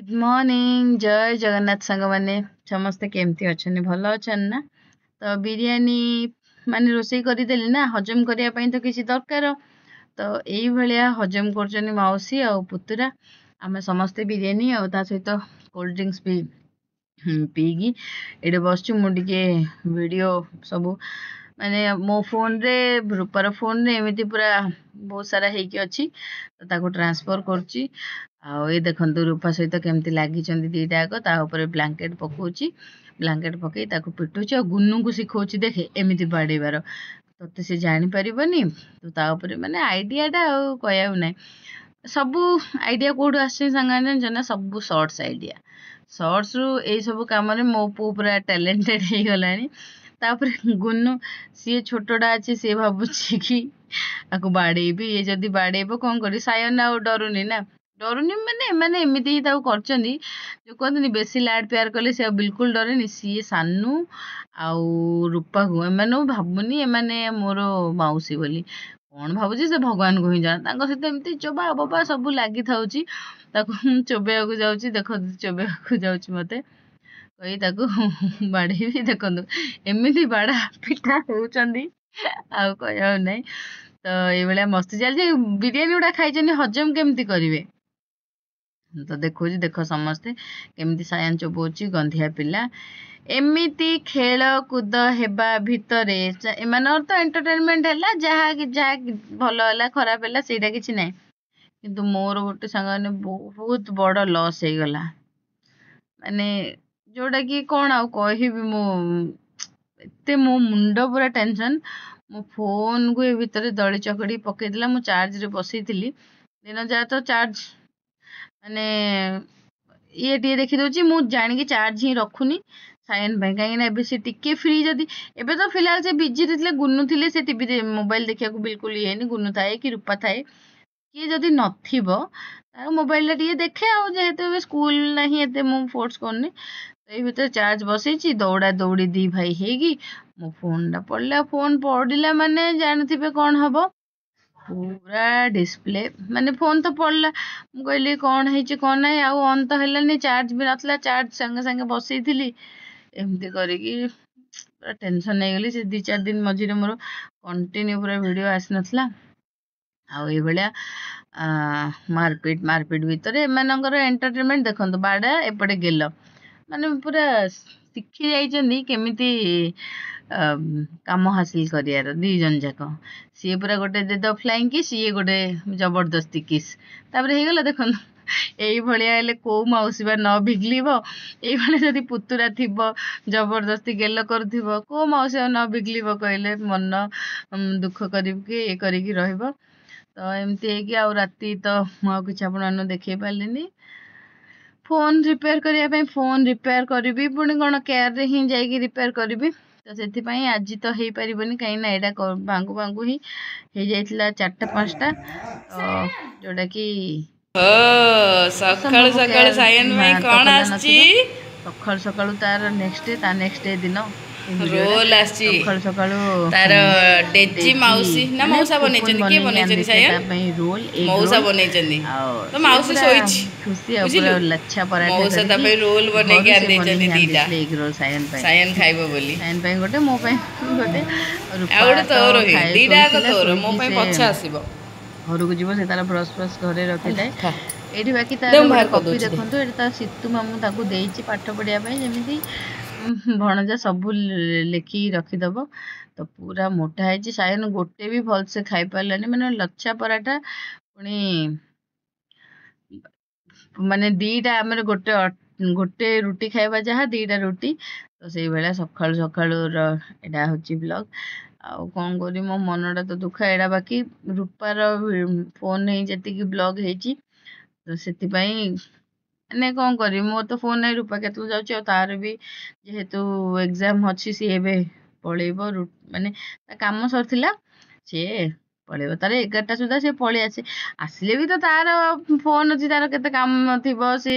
Good morning जय जगन्नाथ सांग मैंने समस्ते केमती अच्छा भल अच्छा ना। तो बिरियानी माने रोषे करदेली ना हजम करने तो किसी दरकार। तो यही भाया हजम कर मौसी आ पुतुरा आम समस्ते बिरियानी आ सहित कोल्ड ड्रिंक्स भी पीकी ये बस मुझे वीडियो सब माने मो फोन रे रूपार फोन रे एमती पूरा बहुत सारा होगी अच्छी तो ताको ट्रांसफर करुच्ची। ये देखो रूपा सहित केमती लगी दीटा जाक ब्लांकेट पकाउची ब्लांकेट पकई पिटुची और गुन्नू को शिखाऊँ देखे एमती बाड़ेबार तोते से जापर तो तापर माने आइडियाटा कह ना सबू आइडिया कौटू आसान सब सर्ट्स आइडिया सर्ट्स रु यही सब कम मो पु पूरा टैलेंटेड हो गलानी। तापर गुन्नू सी छोटटा अच्छे सी भावुची कि आपको बाड़ेबी ये जदि बाड़ेब कौन कर सायन आ डरुनी ना डरुनी माने माने एमती ही करचंदी जो कहते बेसी लाड प्यार कले से बिल्कुल डरेनी सी सानू आउ रूपा को एम भावुनी एमाने मोर मौसी बोली कौन भावुची से भगवान को ही जाना सहित एमती चोबा बोबा सब लगी था चोबेया को जाऊँ देख चोबेया को जाऊँ मत कही बाड़ेबी देखु एमती बाड़ा पिटा होती आउ कह ना। तो ये मस्ती चलती बिरियानी गुड़ा खाई हजम केमती करेंगे तो देखो देख समस्ते केमती सायान चोबौची गंधिया पिला एमिति खेल कूद हेबा भितर एम तो एंटरटेनमेंट है जहाँ भल है खराब है सीटा किसी ना किंतु मोर गोटे सांग बहुत बड़ लॉस हो गला माने जोड़ा कि कौन आ कह मो मुंड पूरा टेंशन मो फोन को ये भितर दली चकड़ी पकईदेला मु चार्ज रे बसई दिन जा तो चार्ज माने ये टे देखी दूची मु जानिकी चार्ज ही रखुनी सायन कहीं सी टिके फ्री जदि एबे तो फिलहाल से बिजी थे गुन्नू थे से टीवी मोबाइल देखा बिल्कुल ये नहीं गुन्नू थाए कि रूपा थाए किए जदि नथिबो तार मोबाइल टे देखे आ जेहेतु स्कूल नहीं एते मु फोर्स करनी तो ये भितर चार्ज बसई दौड़ा दौड़ी दी भाई हैगी मो फोन टा पड़ला फोन पड़ा माने जानते कौन हम पूरा डिस्प्ले माने फोन तो पड़ला मुझे कौन है कौन ना आउ ऑन तो है चार्ज भी नाला चार्ज संगे संगे बसई एमती करी पूरा टेंशन नहीं गली से 2-4 दिन मझे मोर कंटिन्यू पूरा वीडियो आसी नाला आई भाया मारपीट मारपीट भितर एमर एंटरटेनमेंट देखो बाड़ा एपटे गेल माने पूरा शिखी जाइए केमिति काम हासिल कर दी जन जाक सी पूरा गोटे देद फ्लाइंग किस ये गोटे जबरदस्ती किस तापर हो गला देखो यही भाया कौ मौसी बा न बिगलिब ये जदि पुतुरा थी जबरदस्ती गेल कर कौ मौसी न बिगलिब कहले मन दुख करके ये करके रहिब तो एमती है राति तो मुझे किसी आप देखे पारे फोन रिपेयर करने फोन रिपेयर करी पुणी कौन केयर ही जाकि रिपेयर करी तो से आज तो हो पारन कहीं यहाँ बांगु बांगु ही हो जाता 4टा 5टा तो जोटा कि सकाळु सकाळु सायन भाई कोन आछि सकाळु सकाळु तार नेक्स्ट डे दिन रोल आछि सकाळु सकाळु तार डेजी मौसी ना मौसा बनेचनी के बनेचनी सायन रोल मौसा बनेचनी तो मौसी सोइछि खुशी और लच्छा पराठा मौसा त पे रोल बने के आन देचनी दीटा एग रोल सायन खाइबो बोली सायन पे गोटे मो पे गोटे आउड तोर ही दीटा को तोर मो पे पछे आसीबो घर को जीव से तार ब्रश ब्रश घरे रखिଥାଏ एठी बाकी तार कॉपी देखंतु एठी ता सितु मामू ताकू देइछि पाठ पढ़िया पई जेमिति भणजा सब लिखि रखिदब तो पूरा मोटा है सायन गोटे भी भल से खाई पारानी मैंने लच्छा पराठा पुणी माने 2टा आम गोटे गोटे रुटी खाइबा जहाँ 2टा रुटी तो से भाया सकाळु सकाळु एटा होची ब्लॉग आउ कौन करी मो मनटा तो दुख एड़ा बाकी रूपार फोन ही जी ब्लॉग होती तो से मैंने कौन करी मो तो फोन नहीं रूपा केतल जाऊँ तार भी जेहेतु एग्जाम अच्छी सी ए पलैब माने काम सरथिला सी पलैब तार 11टा सुधा सी पलि आसे आसिले भी तो तार फोन अच्छी तार केते काम थी सी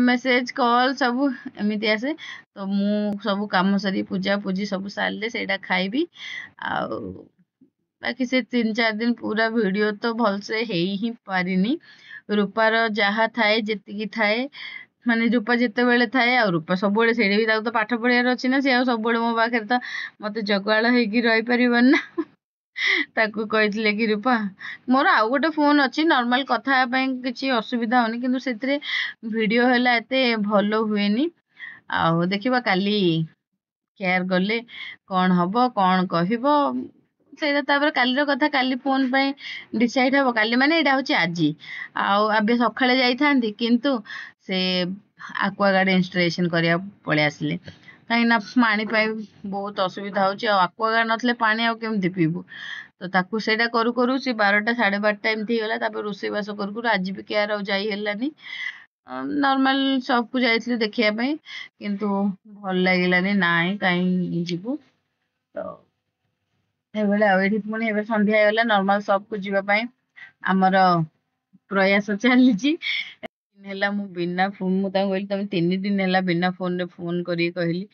मेसेज कॉल सब एमती आसे तो मु सब काम सारी पूजा पूजी सब सारे से खाइबी ବାକି ସେ 3-4 ଦିନ ପୁରା ଭିଡ଼ିଓ ତ ଭଲସେ ହେଇ ହିଁ ପାରିନି। ରୂପାର ଯାହା ଥାଏ ଯେତିକି ଥାଏ ମାନେ ରୂପା ଯେତେବେଳେ ଥାଏ ଆଉ ରୂପା ସବୁବେଳେ ସେଇଠି ବି ତାକୁ ତ ପାଠ ପଢ଼ିବାର ଅଛି ନା, ସେ ଆଉ ସବୁବେଳେ ମୋ ପାଖରେ ତ ମୋତେ ଜଗୁଆଳ ହେଇକି ରହିପାରିବନି ନା। ତାକୁ କହିଥିଲେ କି ରୂପା ମୋର ଆଉ ଗୋଟେ ଫୋନ୍ ଅଛି, ନର୍ମାଲ କଥା ହେବା ପାଇଁ କିଛି ଅସୁବିଧା ହଉନି, କିନ୍ତୁ ସେଥିରେ ଭିଡ଼ିଓ ହେଲା ଏତେ ଭଲ ହୁଏନି। ଆଉ ଦେଖିବା କାଲି କେୟାର ଗଲେ କ'ଣ ହବ କ'ଣ କହିବ ସେଇଟା ତାପରେ କାଲିର କଥା, କାଲି ଫୋନ୍ ପାଇଁ ଡିସାଇଡ୍ ହବ। କାଲି ମାନେ ଏଇଟା ହଉଛି ଆଜି। ଆଉ ଏବେ ସକାଳେ ଯାଇଥାନ୍ତି କିନ୍ତୁ ସେ ଆକ୍ୱାଗାର୍ଡ଼ ଇନଷ୍ଟଲେସନ୍ କରିବାକୁ ପଳେଇ ଆସିଲେ, କାହିଁକିନା ପାଣି ପାଇଁ ବହୁତ ଅସୁବିଧା ହେଉଛି। ଆଉ ଆକ୍ୱାଗାର୍ଡ଼ ନଥିଲେ ପାଣି ଆଉ କେମିତି ପିଇବୁ? ତ ତାକୁ ସେଇଟା କରୁ କରୁ ସେ 12ଟା 12:30 ଏମିତି ହେଇଗଲା। ତାପରେ ରୋଷେଇବାସ କରୁ କରୁ ଆଜି ବି କେୟାର ଆଉ ଯାଇ ହେଲାନି। ନର୍ମାଲ ସପ୍କୁ ଯାଇଥିଲି ଦେଖିବା ପାଇଁ, କିନ୍ତୁ ଭଲ ଲାଗିଲାନି। ନାଇଁ କାହିଁ ଯିବୁ, ତ ଏଇଭଳିଆ ଆଉ। ଏଠି ପୁଣି ଏବେ ସନ୍ଧ୍ୟା ହେଇଗଲା, ନର୍ମାଲ ସପ୍କୁ ଯିବା ପାଇଁ ଆମର ପ୍ରୟାସ ଚାଲିଛି। ହେଲା ମୁଁ ବିନା ଫୋନ୍, ମୁଁ ତାଙ୍କୁ କହିଲି ତମେ 3 ଦିନ ହେଲା ବିନା ଫୋନ୍ରେ ଫୋନ୍ କରିକି କହିଲି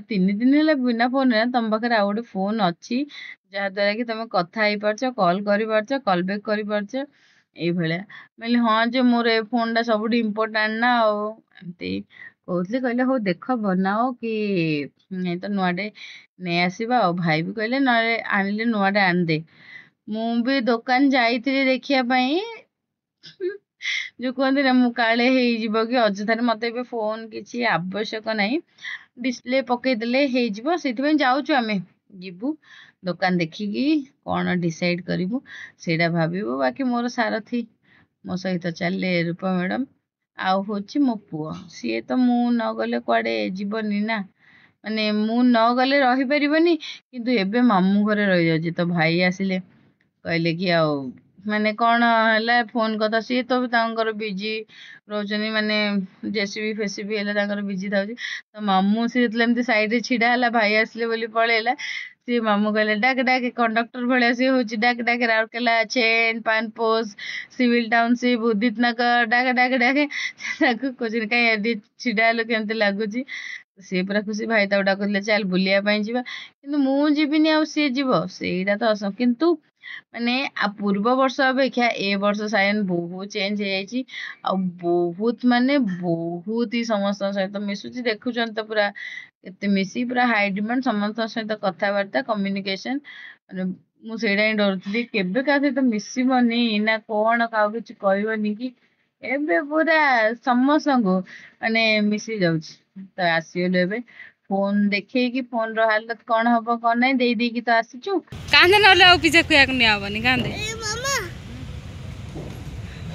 3 ଦିନ ହେଲା ବିନା ଫୋନ୍ରେ ତମ ପାଖରେ ଆଉ ଗୋଟେ ଫୋନ୍ ଅଛି ଯାହାଦ୍ୱାରା କି ତମେ କଥା ହେଇପାରୁଛ, କଲ୍ କରିପାରୁଛ, କଲ୍ ବ୍ୟାକ୍ କରିପାରୁଛ, ଏଇଭଳିଆ। କହିଲି ହଁ ଯେ ମୋର ଏ ଫୋନ୍ଟା ସବୁଠୁ ଇମ୍ପୋର୍ଟାଣ୍ଟ ନା, ଆଉ ଏମିତି କହୁଥିଲି। କହିଲେ ହଉ ଦେଖ ବନାଅ କି ନାଇଁ ତ ନୂଆଟେ ନେଇ ଆସିବା। ଆଉ ଭାଇ ବି କହିଲେ ନହେଲେ ଆଣିଲେ ନୂଆଟେ ଆଣିଦେ। ମୁଁ ବି ଦୋକାନ ଯାଇଥିଲି ଦେଖିବା ପାଇଁ, ଯୋଉ କୁହନ୍ତି ନା ମୁଁ କାଳେ ହେଇଯିବ କି ଅଯଥାରେ, ମତେ ଏବେ ଫୋନ୍ କିଛି ଆବଶ୍ୟକ ନାହିଁ, ଡିସପ୍ଲେ ପକେଇଦେଲେ ହେଇଯିବ। ସେଥିପାଇଁ ଯାଉଛୁ, ଆମେ ଯିବୁ ଦୋକାନ ଦେଖିକି କ'ଣ ଡିସାଇଡ୍ କରିବୁ ସେଇଟା ଭାବିବୁ। ବାକି ମୋର ସାରଥି ମୋ ସହିତ ଚାଲିଲେ ରୂପା ମ୍ୟାଡ଼ାମ୍, ଆଉ ହଉଛି ମୋ ପୁଅ। ସିଏ ତ ମୁଁ ନ ଗଲେ କୁଆଡ଼େ ଯିବନି ନା, ମାନେ ମୁଁ ନ ଗଲେ ରହିପାରିବନି, କିନ୍ତୁ ଏବେ ମାମୁଁ ଘରେ ରହିଯାଉଛି। ତ ଭାଇ ଆସିଲେ କହିଲେ କି ଆଉ ମାନେ କ'ଣ ହେଲା ଫୋନ୍ କଥା, ସିଏ ତ ତାଙ୍କର ବିଜି ରହୁଛନ୍ତି, ମାନେ ଜେସିବି ଫେସିବି ହେଲେ ତାଙ୍କର ବିଜି ଥାଉଛି। ତ ମାମୁଁ ସିଏ ଯେତେବେଳେ ଏମିତି ସାଇଡ଼ରେ ଛିଡ଼ା ହେଲା, ଭାଇ ଆସିଲେ ବୋଲି ପଳେଇଲା। ସିଏ ମାମୁଁ କହିଲେ ଡାକେ ଡାକେ, କଣ୍ଡକ୍ଟର ଭଳିଆ ସିଏ ହଉଛି, ଡାକେ ଡାକେ ରାଉରକେଲା, ଛେନ୍, ପାନପୋଷ, ସିଭିଲ ଟାଉନସିପ୍, ଉଦିତ ନଗର, ଡାକେ ଡାକେ ଡାକେ। ତାକୁ କହୁଛନ୍ତି କାହିଁ ଏଠି ଛିଡ଼ା ହେଲୁ କେମିତି ଲାଗୁଛି? ସିଏ ପୁରା ଖୁସି। ଭାଇ ତାକୁ ଡାକୁଥିଲେ ଚାଲ ବୁଲିବା ପାଇଁ ଯିବା, କିନ୍ତୁ ମୁଁ ଯିବିନି ଆଉ ସିଏ ଯିବ, ସେଇଟା ତ କିନ୍ତୁ ମାନେ ପୂର୍ବ ବର୍ଷ ଅପେକ୍ଷା ଏ ବର୍ଷ ସାୟନ ବହୁତ ଚେଞ୍ଜ ହେଇଯାଇଛି। ଆଉ ବହୁତ ମାନେ ବହୁତ ହି ସମସ୍ତଙ୍କ ସହିତ ମିଶୁଛି, ଦେଖୁଛନ୍ତି ତ ପୁରା କେତେ ମିଶି ପୁରା ହାଇ ଡିମାଣ୍ଡ, ସମସ୍ତଙ୍କ ସହିତ କଥାବାର୍ତ୍ତା କମ୍ୟୁନିକେସନ। ମାନେ ମୁଁ ସେଇଟା ହିଁ ଡରୁଥିଲି କେବେ କାହା ସହିତ ମିଶିବନି ନା କ'ଣ, କାହାକୁ କିଛି କହିବନି କି, ଏବେ ପୁରା ସମସ୍ତଙ୍କୁ ମାନେ ମିଶି ଯାଉଛି। ତ ଆସିଗଲୁ ଏବେ ଫୋନ୍ ଦେଖେଇକି, ଫୋନ୍ର ହାଲତ କ'ଣ ହବ କ'ଣ ନାହିଁ ଦେଇ ଦେଇକି ତ ଆସିଛୁ। କାନ୍ଦେ ନହେଲେ ଆଉ ପିଜା ଖୁଆକୁ ନିଆ ହବନି, କାନ୍ଦେ।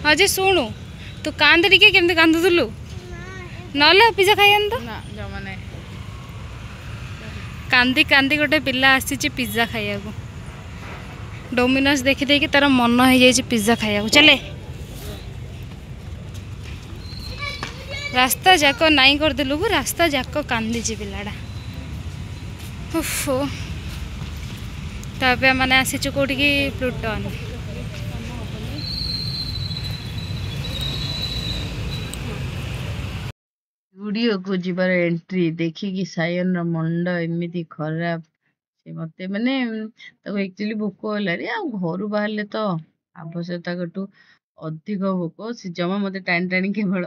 ହଁ ଯେ ଶୁଣୁ, ତୁ କାନ୍ଦେ ଟିକେ, କେମିତି କାନ୍ଦୁଥିଲୁ, ନହେଲେ ପିଜା ଖାଇବାନି ତ। ଜମା ନାହିଁ। କାନ୍ଦି କାନ୍ଦି ଗୋଟେ ପିଲା ଆସିଛି ପିଜା ଖାଇବାକୁ। ଡୋମିନୋସ୍ ଦେଖି ଦେଇକି ତାର ମନ ହେଇଯାଇଛି ପିଜା ଖାଇବାକୁ। ଚାଲେ, ରାସ୍ତା ଯାକ ନାଇଁ କରିଦେଲୁ, ରାସ୍ତା ଯାକ କାନ୍ଦିଛି ପିଲାଟା। ଓହୋ, ତାପରେ ମାନେ ଆସିଛୁ କୋଉଠିକି, ପ୍ଲୁଟନ୍। ଷ୍ଟୁଡିଓକୁ ଯିବାର ଏଣ୍ଟ୍ରି ଦେଖିକି ସାୟନର ମୁଣ୍ଡ ଏମିତି ଖରାପ, ସେ ମତେ ମାନେ ତାକୁ ଆକ୍ଚୁଆଲି ଭୋକ ହେଲାଣି, ଆଉ ଘରୁ ବାହାରିଲେ ତ ଆବଶ୍ୟକତାଠୁ ଅଧିକ ଭୋକ। ସେ ଜମା ମତେ ଟାଣି ଟାଣି କେବଳ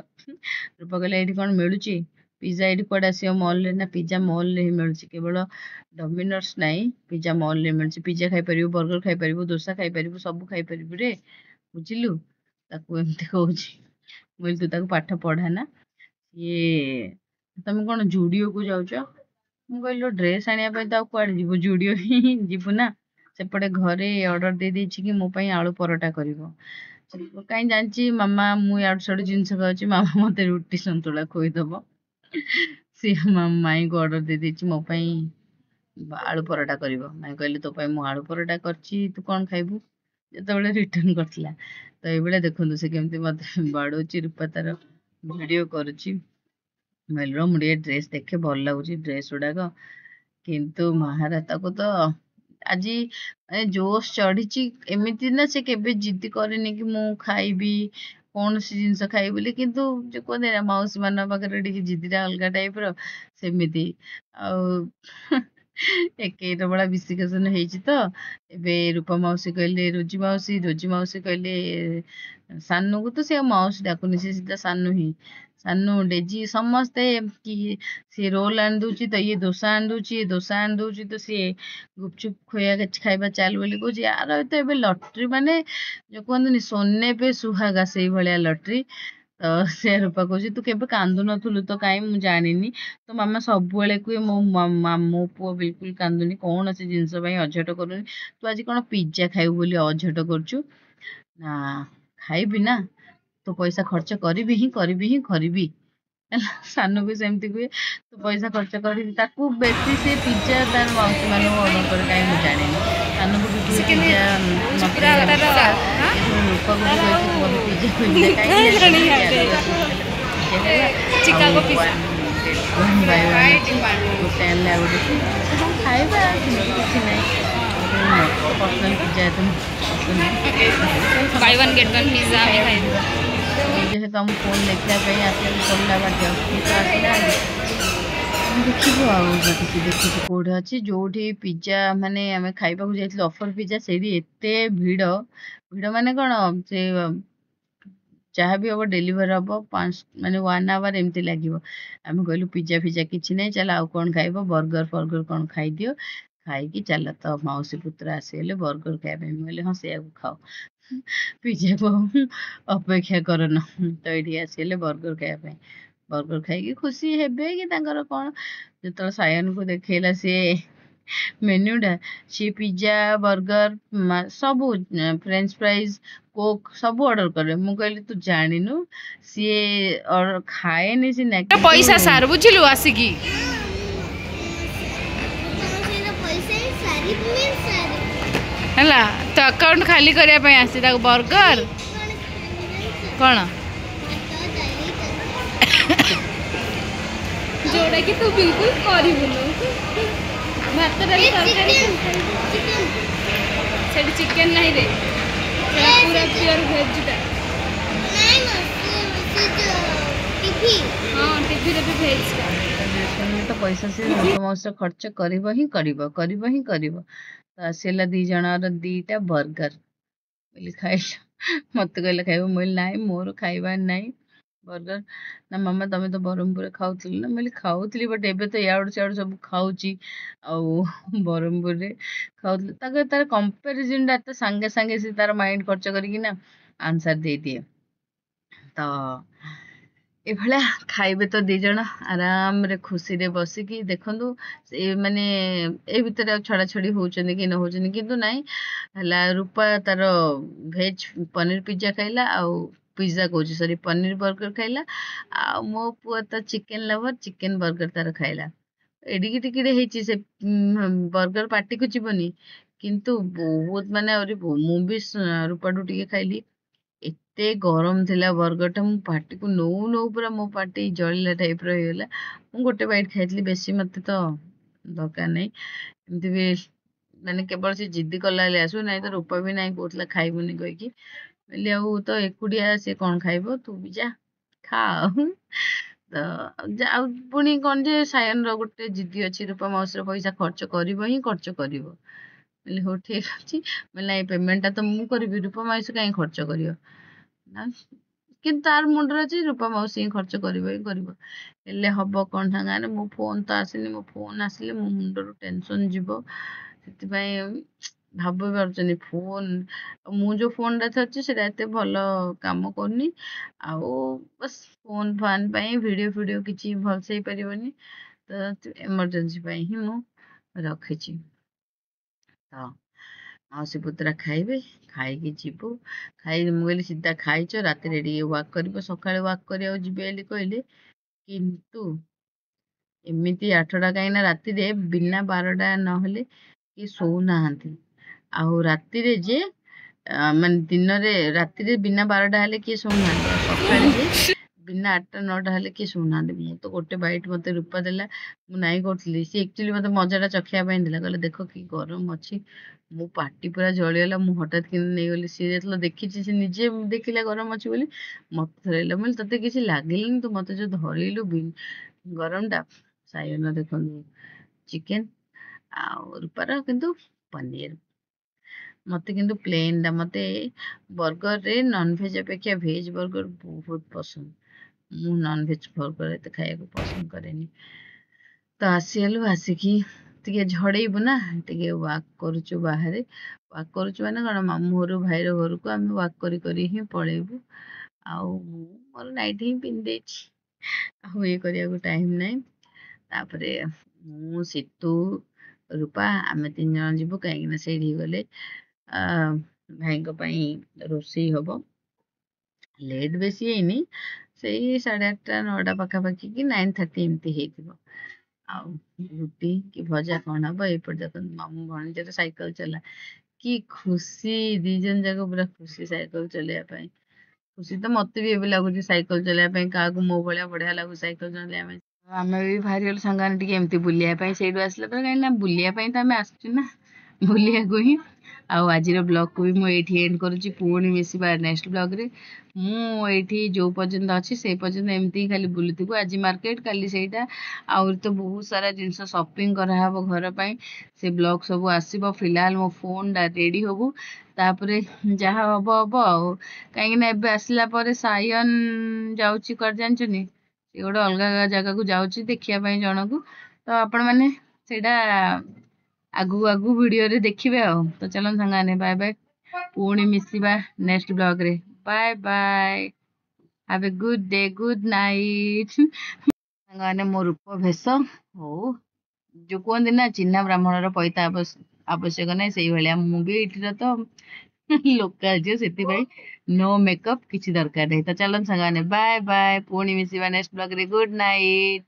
ରୂପା କହିଲା ଏଇଠି କ'ଣ ମିଳୁଛି ପିଜା, ଏଇଠି କୁଆଡ଼େ ଆସିବ ମଲ୍ରେ ନା, ପିଜା ମଲ୍ରେ ହିଁ ମିଳୁଛି, କେବଳ ଡୋମିନୋସ୍ ନାହିଁ, ପିଜା ମଲ୍ରେ ମିଳୁଛି। ପିଜା ଖାଇପାରିବୁ, ବର୍ଗର ଖାଇପାରିବୁ, ଦୋସା ଖାଇପାରିବୁ, ସବୁ ଖାଇପାରିବୁ ରେ, ବୁଝିଲୁ? ତାକୁ ଏମିତି କହୁଛି। ମୁଁ କହିଲି ତୁ ତାକୁ ପାଠ ପଢ଼ା ନା। ଇଏ ତମେ କ'ଣ ଜୁଡିଓକୁ ଯାଉଛ? ମୁଁ କହିଲି ଡ୍ରେସ୍ ଆଣିବା ପାଇଁ ତ ଆଉ କୁଆଡ଼େ ଯିବୁ, ଜୁଡିଓ ହିଁ ଯିବୁ ନା। ସେପଟେ ଘରେ ଅର୍ଡର ଦେଇ ଦେଇଛି କି ମୋ ପାଇଁ ଆଳୁ ପରଟା କରିବ। କାହିଁ ଜାଣିଛି ମାମା ମୁଁ ଇଆଡ଼ୁ ସିଆଡ଼ୁ ଜିନିଷ ଖାଉଛି, ମାମା ମତେ ରୁଟି ସନ୍ତୁଳା ଖୋଇଦବ। ସିଏ ମାଇଁକୁ ଅର୍ଡର ଦେଇ ଦେଇଛି ମୋ ପାଇଁ ଆଳୁ ପରଟା କରିବ। ମାଇଁ କହିଲେ ତୋ ପାଇଁ ମୁଁ ଆଳୁ ପରଟା କରିଛି, ତୁ କ'ଣ ଖାଇବୁ, ଯେତେବେଳେ ରିଟର୍ନ କରିଥିଲା। ତ ଏଇଭଳିଆ ଦେଖନ୍ତୁ ସେ କେମିତି ମତେ ବାଡ଼ଉଛି। ରୂପା ତାର ଭିଡ଼ିଓ କରୁଛି। ମୁଁ ଟିକେ ଡ୍ରେସ୍ ଦେଖେ, ଭଲ ଲାଗୁଛି ଡ୍ରେସ୍ ଗୁଡ଼ାକ, କିନ୍ତୁ ମହାରାତାକୁ ତ ଆଜି ଜୋସ୍ ଚଢ଼ିଛି। ଏମିତି ନା ସେ କେବେ ଜିଦି କରେନି କି ମୁଁ ଖାଇବି କୌଣସି ଜିନିଷ ଖାଇବି ବୋଲି, କିନ୍ତୁ ଯୋଉ କୁହନ୍ତି ନା ମାଉସୀ ମାନଙ୍କ ପାଖରେ ଟିକେ ଜିଦିଟା ଅଲଗା ଟାଇପର, ସେମିତି। ଆଉ ଏକେଇର ବେଳା ବିଶିକେସନ ହେଇଛି ତ ଏବେ ରୂପା ମାଉସୀ କହିଲେ ରୋଜି ମାଉସୀ କହିଲେ ସାନୁକୁ ତ ସେ ଆଉ ମାଉସୀ ଡାକୁନି ସେ ସିଧା ସାନୁ ହିଁ ସାନୁ ଡେଜି ସମସ୍ତେ କି ସିଏ ରୋଲ ଆଣି ଦଉଛି ତ ଇଏ ଦୋସା ଆଣି ଦଉଛି ଦୋସା ଆଣି ଦଉଛି ତ ସିଏ ଗୁପଚୁପ ଖାଇବା ଚାଲ ବୋଲି କହୁଛି ଆର ତ ଏବେ ଲଟରୀ ମାନେ ଯୋଉ କୁହନ୍ତିନି ସୋନେ ପେ ସୁହାଗା ସେଇଭଳିଆ ଲଟରୀ ତ ସେ ରୂପା କହୁଛି ତୁ କେବେ କାନ୍ଦୁ ନଥିଲୁ ତ କାହିଁ ମୁଁ ଜାଣିନି ତ ମାମା ସବୁବେଳେ କୁହେ ମୋ ପୁଅ ବିଲକୁଲ କାନ୍ଦୁନି କୌଣସି ଜିନିଷ ପାଇଁ ଅଝଟ କରୁନି ତୁ ଆଜି କଣ ପିଜ୍ଜା ଖାଇବୁ ବୋଲି ଅଝଟ କରୁଛୁ ନା ଖାଇବି ନା ତୁ ପଇସା ଖର୍ଚ୍ଚ କରିବି ହେଲା ସାନୁ ବି ସେମିତି କୁହେ ତୁ ପଇସା ଖର୍ଚ୍ଚ କରିବି ତାକୁ ବେଶୀ ସେ ପିଜ୍ଜା ତାର ମାଉସୀ ମାନଙ୍କୁ ଅର୍ଡର করে କାହିଁ ମୁଁ ଜାଣିନି ସାନୁକୁ ବି କୁହେ ସେ କେମିତି ପିଜ୍ଜା ହଉଛି ମତେ ପୁରା ତାର ଏଥର ରୂପାକୁ ବି କହିଛି ତୁ ମତେ ପିଜ୍ଜା କାହିଁକି ଜାଣି ପିଜ୍ଜା ଖାଇବା ଆଉ Chicago pizza one by one ଅଛି ଗୋଟେ ଆଣିଲେ ଆଉ ଗୋଟେ ଫ୍ରି ହଁ ଖାଇବା ସେମିତି କିଛି ନାହିଁ କିନ୍ତୁ ମତେ ତ ପର୍ସନାଲି ପିଜ୍ଜା ଏତେ ପସନ୍ଦ ନାହିଁ ମୁଁ କହିଲି ଚାଲ ବାଇ ୱାନ୍ ସମସ୍ତଙ୍କ ଗେଟ୍ ୱାନ୍ ସାଙ୍ଗରେ ପିଜ୍ଜା ମିଶିକି ଆମେ ଖାଇବା ଖାଇବୁ। ପିଇବା ଯେହେତୁ ଆମ ଫୋନ୍ ଦେଖିବା ପାଇଁ ଆସିବାକୁ ପଡ଼ିଲା ବାଧ୍ୟ କେହି ତ ଆସିନାହାନ୍ତି ଦେଖିବୁ ଆଉ ଯଦି ସେ ଦେଖୁଛୁ କୋଉଠି ଅଛି ଯୋଉଠି ପିଜ୍ଜା ମାନେ ଆମେ ଖାଇବାକୁ ଯାଇଥିଲୁ ଅଫର ପିଜ୍ଜା ସେଇଠି ଏତେ ଭିଡ଼ ଭିଡ଼ ମାନେ କଣ ସେ ଯାହା ବି ହବ ଡେଲିଭର ହବ ମାନେ 1 ଆୱାର ଏମିତି ଲାଗିବ ଆମେ କହିଲୁ ପିଜ୍ଜା ଫିଜ୍ଜା କିଛି ନାହିଁ ଚାଲ ଆଉ କଣ ଖାଇବ ବର୍ଗର କଣ ଖାଇଦିଅ ଖାଇକି ଚାଲ ତ ମାଉସୀ ପୁତ୍ର ଆସିଗଲେ ବର୍ଗର ଖାଇବା ପାଇଁ ମୁଁ କହିଲି ହଁ ସେଇଆକୁ ଖାଅ ପିଜ୍ଜାକୁ ଅପେକ୍ଷା କରନ ତ ଏଇଠି ଆସିଗଲେ ବର୍ଗର ଖାଇବା ପାଇଁ ବର୍ଗର ଖାଇକି ଖୁସି ହେବେ କି ତାଙ୍କର କଣ ଯେତେବେଳେ ସାୟନକୁ ଦେଖେଇଲା ସିଏ ମେନ୍ୟୁଟା ସିଏ ପିଜ୍ଜା ବର୍ଗର ସବୁ ଫ୍ରେଞ୍ଚ ଫ୍ରାଇଜ କୋକ୍ ସବୁ ଅର୍ଡର କରେ ମୁଁ କହିଲି ତୁ ଜାଣିନୁ ସିଏ ଖାଏନି ସିନା କିନ୍ତୁ ପଇସା ସାର ବୁଝିଲୁ ଆସିକି ହେଲା ତ ଆକାଉଣ୍ଟ ଖାଲି କରିବା ପାଇଁ ଆସିଛି ତାକୁ ବର୍ଗର କଣ ଯୋଉଟା କି ତୁ ବିଲକୁଲ କରିବୁନୁ ଭାତ ଡାଲି ତରକାରୀ ସେଠି ଚିକେନ ନାହିଁ ରେ ସେଟା ପୁରା ପିଓର ଭେଜଟା ହଁ ଟିଭିରେ ବି ଭେଜଟା ତ ପଇସା ସେ ରୂପା ମାଉସୀର ଖର୍ଚ୍ଚ କରିବ ହିଁ କରିବ ତ ଆସିଲା 2 ଜଣର 2ଟା ବର୍ଗର ବୋଲି ଖାଇଲୁ ମତେ କହିଲେ ଖାଇବ ମୁଁ କହିଲି ନାଇଁ ମୋର ଖାଇବାର ନାହିଁ ବର୍ଗର ନା ମାମା ତମେ ତ ବ୍ରହ୍ମପୁରରେ ଖାଉଥିଲ ନା ମୁଁ କହିଲି ଖାଉଥିଲି ବଟ୍ ଏବେ ତ ଇଆଡୁ ସିଆଡୁ ସବୁ ଖାଉଛି ଆଉ ବ୍ରହ୍ମପୁରରେ ଖାଉଥିଲି ତାର କମ୍ପାରିଜନଟା ଏତେ ସାଙ୍ଗେ ସାଙ୍ଗେ ସେ ତାର ମାଇଣ୍ଡ ଖର୍ଚ୍ଚ କରିକି ନା ଆନ୍ସର ଦେଇଦିଏ ତ ଏଭଳିଆ ଖାଇବେ ତ 2 ଜଣ ଆରାମରେ ଖୁସିରେ ବସିକି ଦେଖନ୍ତୁ ସେ ମାନେ ଏ ଭିତରେ ଆଉ ଛଡାଛଡି ହଉଛନ୍ତି କି ନ ହଉଛନ୍ତି କିନ୍ତୁ ନାଇଁ ହେଲା ରୂପା ତାର ଭେଜ ପନିର ପିଜ୍ଜା ଖାଇଲା ଆଉ ପିଜ୍ଜା କହୁଛି ସରି ପନିର ବର୍ଗର ଖାଇଲା ଆଉ ମୋ ପୁଅ ତ ଚିକେନ ଲଭର ଚିକେନ ବର୍ଗର ତାର ଖାଇଲା ଏଡିକି ଟିକିଟେ ହେଇଛି ସେ ବର୍ଗର ପାଟିକୁ ଯିବନି କିନ୍ତୁ ବହୁତ ମାନେ ଆହୁରି ମୁଁ ବି ରୂପାଠୁ ଟିକେ ଖାଇଲି ଏତେ ଗରମ ଥିଲା ବର୍ଗରଟା ମୁଁ ପାଟିକୁ ନଉ ପୁରା ମୋ ପାଟି ଜଳିଲା ଟାଇପର ହେଇଗଲା ମୁଁ ଗୋଟେ ବାଇଟ୍ ଖାଇଥିଲି ବେଶୀ ମତେ ତ ଦରକାର ନାହିଁ ଏମିତି ବି ମାନେ କେବଳ ସେ ଜିଦ୍ଦି କଲା ହେଲେ ଆସିବ ନାଇଁ ତ ରୂପା ବି ନାହିଁ କହୁଥିଲା ଖାଇବୁନି କହିକି କହିଲି ଆଉ ତ ଏକୁଟିଆ ସେ କଣ ଖାଇବ ତୁ ବି ଯା ଖା ଆଉ ତ ଆଉ ପୁଣି କଣ ଯେ ସାୟନର ଗୋଟେ ଜିଦି ଅଛି ରୂପା ମାଉସୀର ପଇସା ଖର୍ଚ୍ଚ କରିବ ହିଁ ଖର୍ଚ୍ଚ କରିବ କହିଲି ହଉ ଠିକ ଅଛି କହିଲି ନାଇଁ ପେମେଣ୍ଟଟା ତ ମୁଁ କରିବି ରୂପା ମାଉସୀ କାହିଁ ଖର୍ଚ୍ଚ କରିବ ନା କିନ୍ତୁ ତାର ମୁଣ୍ଡରେ ଅଛି ରୂପା ମାଉସୀ ହିଁ ଖର୍ଚ୍ଚ କରିବ ହିଁ କରିବ ହେଲେ ହବ କଣ ନା ଗାଁରେ ମୋ ଫୋନ ତ ଆସିନି ମୋ ଫୋନ ଆସିଲେ ମୋ ମୁଣ୍ଡରୁ ଟେନସନ ଯିବ ସେଥିପାଇଁ ଭାବି ପାରୁଛନ୍ତି ଫୋନ ମୁଁ ଯୋଉ ଫୋନଟା ଧରିଛି ସେଟା ଏତେ ଭଲ କାମ କରୁନି ଆଉ ବସ୍ ଫୋନ ଫାନ୍ ପାଇଁ ଭିଡିଓ କିଛି ଭଲସେ ହେଇପାରିବନି ତ ଏମର୍ଜେନ୍ସି ପାଇଁ ହିଁ ମୁଁ ରଖିଛି ତ ମାଉସୀ ପୁତୁରା ଖାଇବେ ଖାଇକି ଯିବୁ ମୁଁ କହିଲି ସିଧା ଖାଇଛ ରାତିରେ ଟିକେ ୱାକ୍ କରିବ ସକାଳେ ୱାକ୍ କରିବାକୁ ଯିବେ ବୋଲି କହିଲେ କିନ୍ତୁ ଏମିତି 8ଟା କାହିଁକି ନା ରାତିରେ ବିନା 12ଟା ନହେଲେ କିଏ ଶୋଉନାହାନ୍ତି ଆଉ ରାତିରେ ଯେ ମାନେ ଦିନରେ ରାତିରେ ବିନା 12ଟା ହେଲେ କିଏ ଶୋଉନାହାନ୍ତି ଆଉ ସକାଳେ ଯେ ବିନା 8ଟା 9ଟା ହେଲେ କିଏ ଶୋଉନାହାନ୍ତି ମୁଁ ତ ଗୋଟେ ବାଇଟ୍ ମତେ ରୂପା ଦେଲା ମୁଁ ନାଇଁ କରୁଥିଲି ସିଏ ଆକ୍ଚୁଆଲି ମତେ ମଜାଟା ଚଖିବା ପାଇଁ ଦେଲା କହିଲେ ଦେଖ କି ଗରମ ଅଛି ମୋ ପାଟି ପୁରା ଜଳିଗଲା ମୁଁ ହଠାତ୍ କିନି ନେଇଗଲି ସିଏ ଯେତେବେଳେ ଦେଖିଛି ସେ ନିଜେ ଦେଖିଲା ଗରମ ଅଛି ବୋଲି ମତେ ଧରେଇଲା ମୁଁ କହିଲି ତତେ କିଛି ଲାଗିଲାନି ତୁ ମତେ ଯୋଉ ଧରେଇଲୁ ଗରମଟା ସାୟନ ଦେଖନ୍ତୁ ଚିକେନ ଆଉ ରୂପାର କିନ୍ତୁ ପନିର। ମତେ କିନ୍ତୁ ପ୍ଲେନ୍ ଟା, ମତେ ବର୍ଗରରେ ନନଭେଜ ଅପେକ୍ଷା ଭେଜ ବର୍ଗର ବହୁତ ପସନ୍ଦ। ମୁଁ ନନଭେଜ ବର୍ଗର ଏତେ ଖାଇବାକୁ ପସନ୍ଦ କରେନି। ତ ଆସିଗଲୁ, ଆସିକି ଟିକେ ଝଡେଇବୁ ନା, ଟିକେ ୱାକ୍ କରୁଛୁ ବାହାରେ। ୱାକ୍ କରୁଛୁ ମାନେ କଣ, ମାମୁଁ ଘରୁ ଭାଇର ଘରକୁ ଆମେ ୱାକ୍ କରି କରି ହିଁ ପଳେଇବୁ। ଆଉ ମୁଁ ମୋର ନାଇଟ୍ ହିଁ ପିନ୍ଧି ଦେଇଛି, ଆଉ ଇଏ କରିବାକୁ ଟାଇମ୍ ନାହିଁ। ତାପରେ ମୁଁ, ସିତୁ, ରୂପା ଆମେ 3 ଜଣ ଯିବୁ, କାହିଁକି ନା ସେଇଠି ଗଲେ ଭାଇଙ୍କ ପାଇଁ ରୋଷେଇ ହବ। ଲେଟ୍ ବେଶୀ ହେଇନି, ସେଇ 8:30 9ଟା ପାଖାପାଖି କି 9:30 ଏମିତି ହେଇଥିବ। ଆଉ ରୁଟି କି ଭଜା କଣ ହବ। ଏପଟେ ଦେଖନ୍ତୁ ମାମୁଁ ଭଣଜାର ସାଇକେଲ ଚଲା, କି ଖୁସି, 2 ଜଣ ଯାକ ପୁରା ଖୁସି ସାଇକେଲ ଚଲେଇବା ପାଇଁ। ଖୁସି ତ ମତେ ବି ଏବେ ଲାଗୁଛି ସାଇକେଲ ଚଲେଇବା ପାଇଁ, କାହାକୁ ମୋ ଭଳିଆ ବଢିଆ ଲାଗୁଛି ସାଇକେଲ ଚଲେଇବା ପାଇଁ। ଆମେ ବି ବାହାରିଗଲୁ ସାଙ୍ଗମାନେ ଟିକେ ଏମିତି ବୁଲିବା ପାଇଁ। ସେଇଠୁ ଆସିଲା ପରେ, କାହିଁକି ନା ବୁଲିବା ପାଇଁ ତ ଆମେ ଆସିଛୁ ନା, ବୁଲିବାକୁ ହିଁ। ଆଉ ଆଜିର ବ୍ଲଗକୁ ବି ମୁଁ ଏଇଠି ଏଣ୍ଡ କରୁଛି। ପୁଣି ମିଶିବା ନେକ୍ସଟ ବ୍ଲଗରେ। ମୁଁ ଏଇଠି ଯୋଉ ପର୍ଯ୍ୟନ୍ତ ଅଛି ସେଇ ପର୍ଯ୍ୟନ୍ତ ଏମିତି ହିଁ ଖାଲି ବୁଲୁଥିବୁ। ଆଜି ମାର୍କେଟ, କାଲି ସେଇଟା, ଆହୁରି ତ ବହୁତ ସାରା ଜିନିଷ ସପିଙ୍ଗ କରାହବ ଘର ପାଇଁ। ସେ ବ୍ଲଗ ସବୁ ଆସିବ। ଫିଲହାଲ ମୋ ଫୋନଟା ରେଡି ହବୁ, ତାପରେ ଯାହା ହବ ହବ ଆଉ। କାହିଁକି ନା ଏବେ ଆସିଲା ପରେ ସାୟନ ଯାଉଛି କୁଆଡେ ଜାଣିଛନ୍ତି? ସେ ଗୋଟେ ଅଲଗା ଜାଗାକୁ ଯାଉଛି ଦେଖିବା ପାଇଁ ଜଣକୁ। ତ ଆପଣମାନେ ସେଇଟା ଆଗକୁ ଆଗକୁ ଭିଡିଓରେ ଦେଖିବେ ଆଉ। ତ ଚାଲନ୍ତୁ ସାଙ୍ଗମାନେ, ବାଏ ବାଏ। ପୁଣି ମିଶିବା ନେକ୍ସଟ ବ୍ଲଗରେ। Bye bye, have a good day, good night. ସାଙ୍ଗମାନେ ମୋ ରୂପ ଭେଶ ହଉ, ଯୋଉ କୁହନ୍ତି ନା ଚିହ୍ନା ବ୍ରାହ୍ମଣର ପଇତା ଆବଶ୍ୟକ ନାହିଁ, ସେଇଭଳିଆ ମୁଁ ବି ଏଇଠିର ତ ଲୋକାଲ ଝିଅ, ସେଥିପାଇଁ ନୋ ମେକଅପ କିଛି ଦରକାର ନାହିଁ। ତ ଚାଲନ୍ତୁ ସାଙ୍ଗମାନେ, ବାଏ ବାଏ, ପୁଣି ମିଶିବା ନେକ୍ସଟ ବ୍ଲଗରେ। Good night.